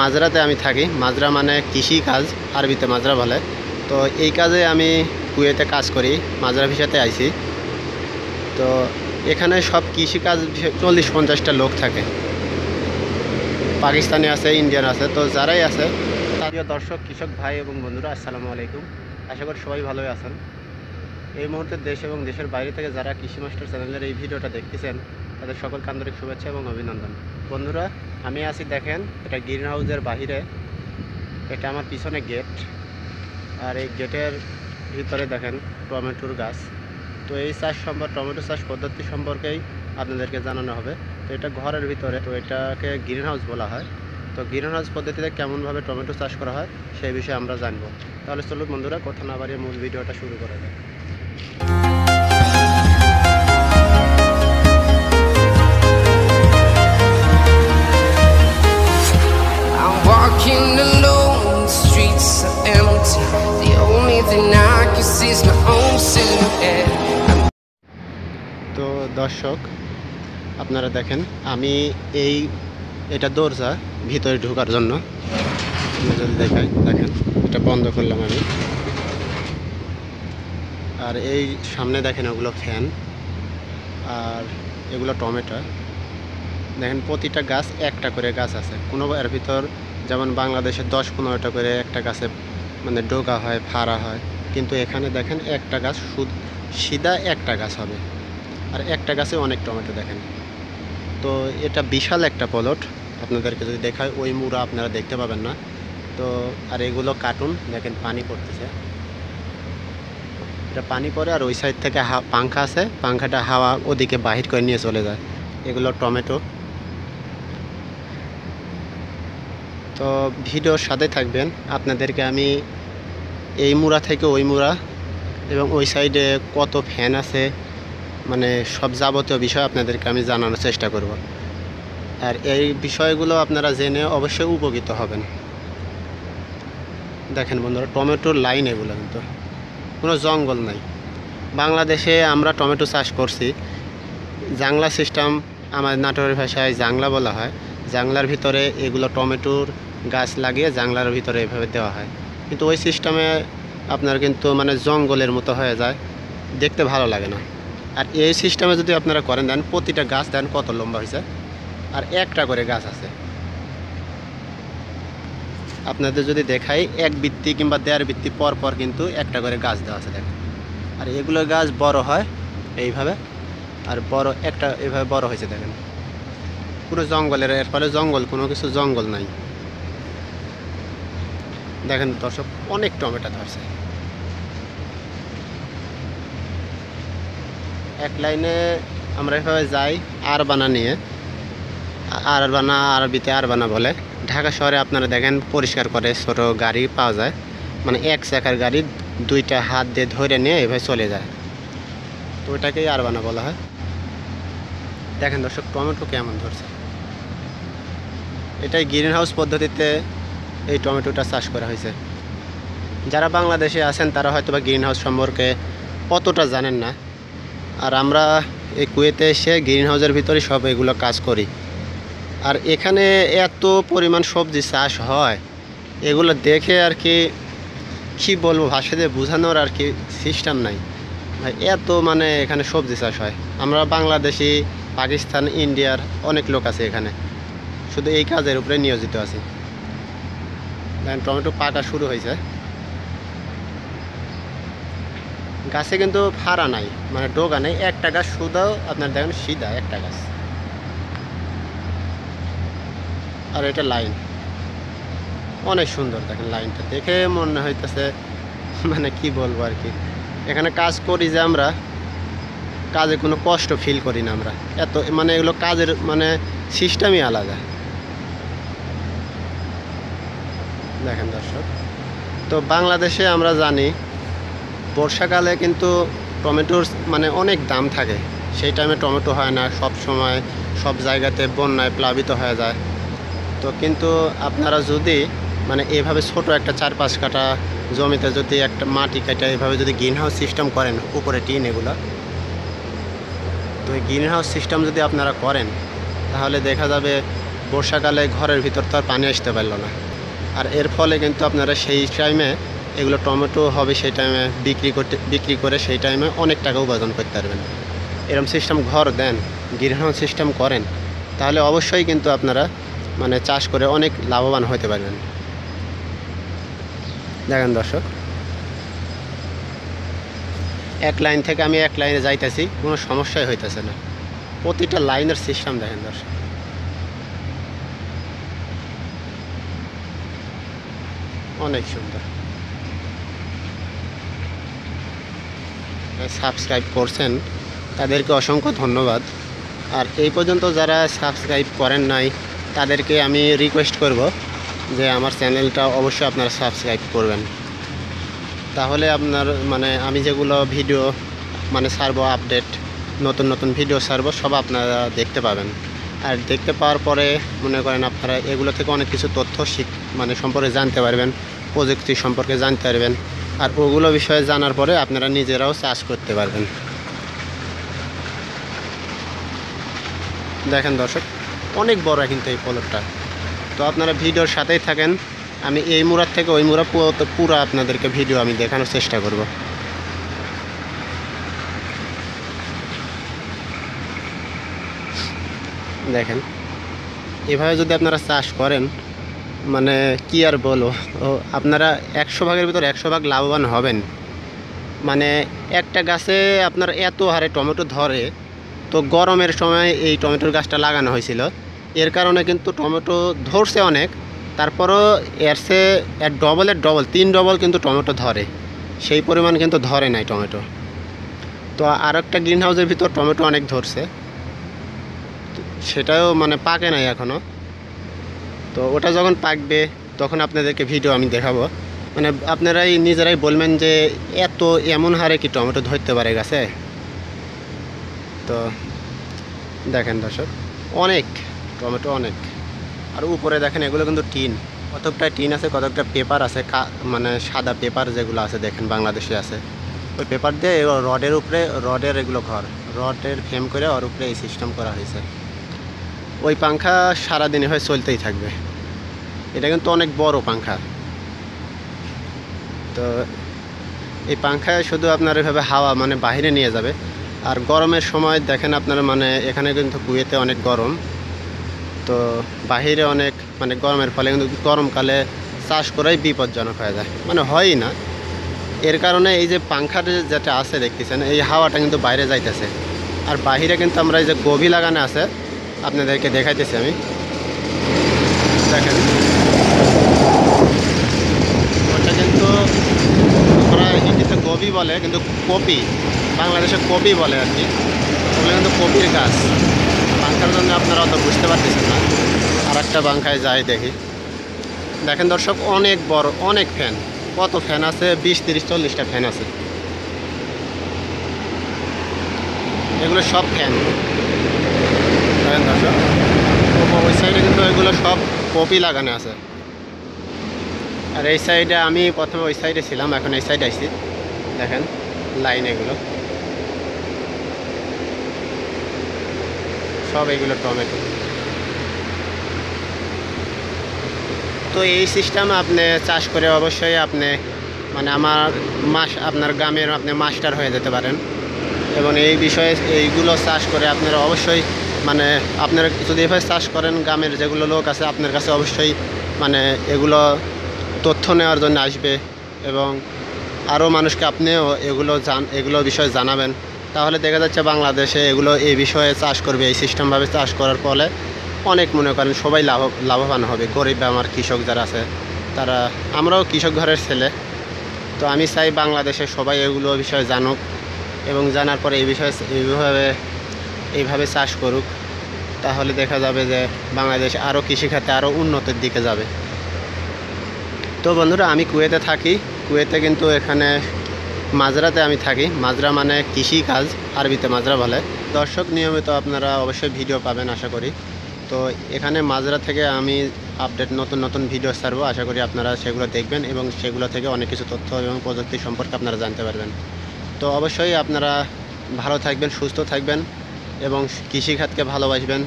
মাজরাতে আমি থাকি। মাজরা মানে কৃষি কাজ, আরবিতে মাজরা বলে। তো এই কাজে আমি কুয়েতে কাজ করি, মাজরা ভিসাতে আইছি। তো এখানে সব কৃষিকাজ 40-50টা লোক থাকে, পাকিস্তানি আছে, ইন্ডিয়ান আছে। তো যারাই আছে, প্রিয় দর্শক, কৃষক ভাই এবং বন্ধুরা, আসসালামু আলাইকুম। আশা করি সবাই ভালোই আছেন। এই মুহূর্তে দেশ এবং দেশের বাইরে থেকে যারা কৃষি মাস্টার চ্যানেলের এই ভিডিওটা দেখতেছেন, তাদের সকলকে আন্তরিক শুভেচ্ছা এবং অভিনন্দন। বন্ধুরা, আমি আছি, দেখেন, এটা গ্রিন হাউসের বাহিরে। এটা আমার পিছনে গেট, আর এই গেটের ভিতরে দেখেন টমেটোর গাছ। তো এই চাষ টমেটো চাষ পদ্ধতি সম্পর্কেই আপনাদেরকে জানানো হবে। তো এটা ঘরের ভিতরে, তো এটাকে গ্রিন হাউস বলা হয়। তো গ্রিন হাউস পদ্ধতিতে কেমনভাবে টমেটো চাষ করা হয় সেই বিষয়ে আমরা জানবো। তাহলে চলুন বন্ধুরা, কথা না বাড়িয়ে মূল ভিডিওটা শুরু করা যায়। Walking alone, the streets are empty. The only thing I can see is my own silhouette. তো দর্শক, আপনারা দেখেন, আমি এটা দরজা ভিতরে ঢোকার জন্য যদি দেখাই, দেখেন এটা বন্ধ করলাম আমি। আর এই সামনে দেখেন ওগুলো ফ্যান, আর এগুলো টমেটো। দেখেন প্রতিটা গাছ একটা করে গাছ আছে। কোনো এর ভিতর যেমন বাংলাদেশে 10-15টা করে একটা গাছে মানে ডোকা হয়, ফাড়া হয়, কিন্তু এখানে দেখেন একটা গাছ সিধা একটা গাছ হবে, আর একটা গাছে অনেক টমেটো। দেখেন, তো এটা বিশাল একটা প্লট। আপনাদেরকে যদি দেখায়, ওই মুড়া আপনারা দেখতে পাবেন না। তো আর এগুলো কার্টুন, দেখেন পানি পড়তেছে, এটা পানি পড়ে, আর ওই সাইড থেকে পাংখা আছে, পাংখাটা হাওয়া ওদিকে বাহির করে নিয়ে চলে যায়। এগুলো টমেটো। তো ভিডিওর সাথে থাকবেন, আপনাদেরকে আমি এই মুড়া থেকে ওই মুড়া এবং ওই সাইডে কত ফ্যান আছে, মানে সব যাবতীয় বিষয় আপনাদেরকে আমি জানানোর চেষ্টা করব। আর এই বিষয়গুলো আপনারা জেনে অবশ্যই উপকৃত হবেন। দেখেন বন্ধুরা, টমেটোর লাইন এগুলো, কিন্তু কোনো জঙ্গল নাই। বাংলাদেশে আমরা টমেটো চাষ করছি জাংলা সিস্টেম, আমাদের নাটোরের ভাষায় জাংলা বলা হয়। জাংলার ভিতরে এগুলো টমেটোর গাছ লাগিয়ে জাংলার ভিতরে এভাবে দেওয়া হয়, কিন্তু ওই সিস্টেমে আপনার কিন্তু মানে জঙ্গলের মতো হয়ে যায়, দেখতে ভালো লাগে না। আর এই সিস্টেমে যদি আপনারা করেন, দেন প্রতিটা গাছ দেন কত লম্বা হয়েছে, আর একটা করে গাছ আছে। আপনাদের যদি দেখাই, 1 বৃত্তি কিংবা 1.5 বৃত্তি পর পর কিন্তু একটা করে গাছ দেওয়া আছে, দেখেন। আর এগুলো গাছ বড় হয় এইভাবে, আর বড় একটা এভাবে বড় হয়েছে, দেখেন। পুরো জঙ্গলের, এর ফলে জঙ্গল, কোনো কিছু জঙ্গল নাই। দেখেন দর্শক, অনেক টমেটো ধরছে। এক লাইনে আমরা এভাবে যাই আরবানা নিয়ে। আরবানা, আরবিতে আরবানা বলে। ঢাকা শহরে আপনারা দেখেন পরিষ্কার করে ছোট গাড়ি পাওয়া যায়, মানে 1 চাকার গাড়ি 2টা হাত দিয়ে ধরে নিয়ে এভাবে চলে যায়, তো ওইটাকেই আরবানা বলা হয়। দেখেন দর্শক, টমেটো কেমন ধরছে। এটাই গ্রিন হাউস পদ্ধতিতে এই টমেটোটা চাষ করা হয়েছে। যারা বাংলাদেশে আছেন তারা হয়তো বা গ্রিন হাউস সম্পর্কে অতটা জানেন না। আর আমরা এই কুয়েতে এসে গ্রিন হাউসের ভিতরে সব এগুলো কাজ করি। আর এখানে এত পরিমাণ সবজি চাষ হয়, এগুলো দেখে আর কি বলবো, ভাষা দিয়ে বোঝানোর আর কি সিস্টেম নাই ভাই। এত মানে এখানে সবজি চাষ হয়। আমরা বাংলাদেশি, পাকিস্তান, ইন্ডিয়ার অনেক লোক আছে এখানে, শুধু এই কাজের উপরে নিয়োজিত আছে। দেখেন টমেটো পাকা শুরু হয়েছে। গাছে কিন্তু ফাড়া নাই, মানে ডোগা নেই, একটা গাছ শুধাও আপনার দেখেন সিধা একটা গাছ। আর এটা লাইন অনেক সুন্দর, দেখেন লাইনটা দেখে মনে হইতেছে, মানে কি বলবো আর কি। এখানে কাজ করি যে আমরা, কাজে কোনো কষ্ট ফিল করি না আমরা, এত মানে এগুলো কাজের মানে সিস্টেমই আলাদা। দেখেন দর্শক, তো বাংলাদেশে আমরা জানি বর্ষাকালে কিন্তু টমেটোর মানে অনেক দাম থাকে। সেই টাইমে টমেটো হয় না, সব সময় সব জায়গাতে বন্যায় প্লাবিত হয়ে যায়। তো কিন্তু আপনারা যদি মানে এভাবে ছোট একটা 4-5 কাঠা জমিতে যদি একটা মাটি কাটা এভাবে যদি গ্রিন হাউস সিস্টেম করেন, উপরে টিন এগুলো, তো এই গ্রিন হাউস সিস্টেম যদি আপনারা করেন, তাহলে দেখা যাবে বর্ষাকালে ঘরের ভিতর তো আর পানি আসতে পারলো না। আর এর ফলে কিন্তু আপনারা সেই টাইমে এগুলো টমেটো হবে সেই টাইমে বিক্রি করে সেই টাইমে অনেক টাকা উপার্জন করতে পারবেন। এরকম সিস্টেম ঘর দেন, গ্রিনহাউস সিস্টেম করেন, তাহলে অবশ্যই কিন্তু আপনারা মানে চাষ করে অনেক লাভবান হতে পারবেন। দেখেন দর্শক, এক লাইন থেকে আমি এক লাইনে যাইতেছি, কোনো সমস্যাই হইতেছে না। প্রতিটা লাইনের সিস্টেম দেখেন দর্শক, অনেক সুন্দর। সাবস্ক্রাইব করছেন তাদেরকে অসংখ্য ধন্যবাদ। আর এই পর্যন্ত যারা সাবস্ক্রাইব করেন নাই তাদেরকে আমি রিকোয়েস্ট করব যে আমার চ্যানেলটা অবশ্যই আপনারা সাবস্ক্রাইব করবেন। তাহলে আপনার মানে আমি যেগুলো ভিডিও মানে ছাড়বো, আপডেট নতুন নতুন ভিডিও ছাড়বো, সব আপনারা দেখতে পাবেন। আর দেখতে পাওয়ার পরে মনে করেন আপনারা এগুলো থেকে অনেক কিছু তথ্য মানে সম্পর্কে জানতে পারবেন, প্রযুক্তি সম্পর্কে জানতে পারবেন। আর ওগুলো বিষয়ে জানার পরে আপনারা নিজেরাও চাষ করতে পারবেন। দেখেন দর্শক, অনেক বড় কিন্তু এই প্লটটা। তো আপনারা ভিডিওর সাথেই থাকেন, আমি এই মুড়ার থেকে ওই মুড়া পুরো আপনাদেরকে ভিডিও আমি দেখানোর চেষ্টা করব। দেখেন, এভাবে যদি আপনারা চাষ করেন মানে কি আর বলো, আপনারা 100 ভাগের ভিতর 100 ভাগ লাভবান হবেন। মানে একটা গাছে আপনার এত হারে টমেটো ধরে, তো গরমের সময় এই টমেটোর গাছটা লাগানো হয়েছিল, এর কারণে কিন্তু টমেটো ধরছে অনেক, তারপরও এর ডবলের ডবল 3 ডবল কিন্তু টমেটো ধরে, সেই পরিমাণ কিন্তু ধরে নাই টমেটো। তো আর একটা গ্রিন হাউসের ভিতর টমেটো অনেক ধরছে, সেটাও মানে পাকে নাই এখনও। তো ওটা যখন পাকবে তখন আপনাদেরকে ভিডিও আমি দেখাবো। মানে আপনারাই নিজেরাই বলবেন যে এমন হারে কি টমেটো ধরতে পারে গাছে। তো দেখেন দর্শক, অনেক টমেটো অনেক। আর উপরে দেখেন এগুলো কিন্তু টিন, কতকটা টিন আছে, কতকটা পেপার আছে, মানে সাদা পেপার যেগুলো আছে দেখেন বাংলাদেশে আছে, ওই পেপার দিয়ে রডের উপরে, রডের এগুলো ঘর, রডের ফ্রেম করে ওর উপরে এই সিস্টেম করা হয়েছে। ওই পাংখা সারাদিনে হয় চলতেই থাকবে। এটা কিন্তু অনেক বড় পাংখা। তো এই পাংখায় শুধু আপনার এভাবে হাওয়া মানে বাইরে নিয়ে যাবে। আর গরমের সময় দেখেন আপনার মানে এখানে কিন্তু কুয়েতে অনেক গরম, তো বাহিরে অনেক মানে গরমের ফলে কিন্তু গরমকালে চাষ করাই বিপজ্জনক হয়ে যায়, মানে হয়ই না। এর কারণে এই যে পাংখার যেটা আছে দেখতেছেন, এই হাওয়াটা কিন্তু বাইরে যাইতেছে। আর বাহিরে কিন্তু আমরা এই যে গভীর লাগানো আছে, আপনাদেরকে দেখাইতেছি আমি, দেখেন ওটা কিন্তু আমরা হিন্দিতে গভি বলে, কিন্তু কপি বাংলাদেশে কপি বলে আর কি। ওগুলো কিন্তু কপির গাছ। পাংখার জন্য আপনারা অত বুঝতে পারতেছেন না। আর একটা পাংখায় যাই দেখি, দেখেন দর্শক, অনেক বড়, অনেক ফ্যান। কত ফ্যান আছে? 20, 30, 40টা ফ্যান আছে। এগুলো সব ফ্যান। দেখেন দর্শক, ওই সাইডে কিন্তু এগুলো সব কপি লাগানো আছে। আর এই সাইডে আমি প্রথমে ওই সাইডে ছিলাম, এখন এই সাইডে আসছি। দেখেন লাইন, এগুলো সব এগুলো টমেটো। তো এই সিস্টেমে আপনি চাষ করে অবশ্যই আপনি মানে আপনার গ্রামের আপনি মাস্টার হয়ে যেতে পারেন। এবং এই বিষয়ে এইগুলো চাষ করে আপনারা অবশ্যই মানে আপনারা যদি এভাবে চাষ করেন, গ্রামের যেগুলো লোক আছে আপনার কাছে অবশ্যই মানে এগুলো তথ্য নেওয়ার জন্য আসবে, এবং আরও মানুষকে আপনিও এগুলো বিষয়ে জানাবেন। তাহলে দেখা যাচ্ছে বাংলাদেশে এগুলো এই বিষয়ে চাষ করবে, এই সিস্টেমভাবে চাষ করার ফলে অনেক মনে করেন সবাই লাভবান হবে। গরিব আমার কৃষক যারা আছে তারা, আমরাও কৃষক ঘরের ছেলে, তো আমি চাই বাংলাদেশে সবাই এগুলো বিষয়ে জানুক, এবং জানার পরে এই বিষয়ে এইভাবে চাষ করুক। তাহলে দেখা যাবে যে বাংলাদেশ আরও কৃষিখাতে আরও উন্নতির দিকে যাবে। তো বন্ধুরা, আমি কুয়েতে থাকি। কুয়েতে কিন্তু এখানে মাজরাতে আমি থাকি। মাজরা মানে কৃষি কাজ, আরবিতে মাজরা বলে। দর্শক, নিয়মিত আপনারা অবশ্যই ভিডিও পাবেন আশা করি। তো এখানে মাজরা থেকে আমি আপডেট নতুন নতুন ভিডিও ছাড়বো, আশা করি আপনারা সেগুলো দেখবেন এবং সেগুলো থেকে অনেক কিছু তথ্য এবং প্রযুক্তি সম্পর্কে আপনারা জানতে পারবেন। তো অবশ্যই আপনারা ভালো থাকবেন, সুস্থ থাকবেন এবং কৃষিখাতকে ভালোবাসবেন।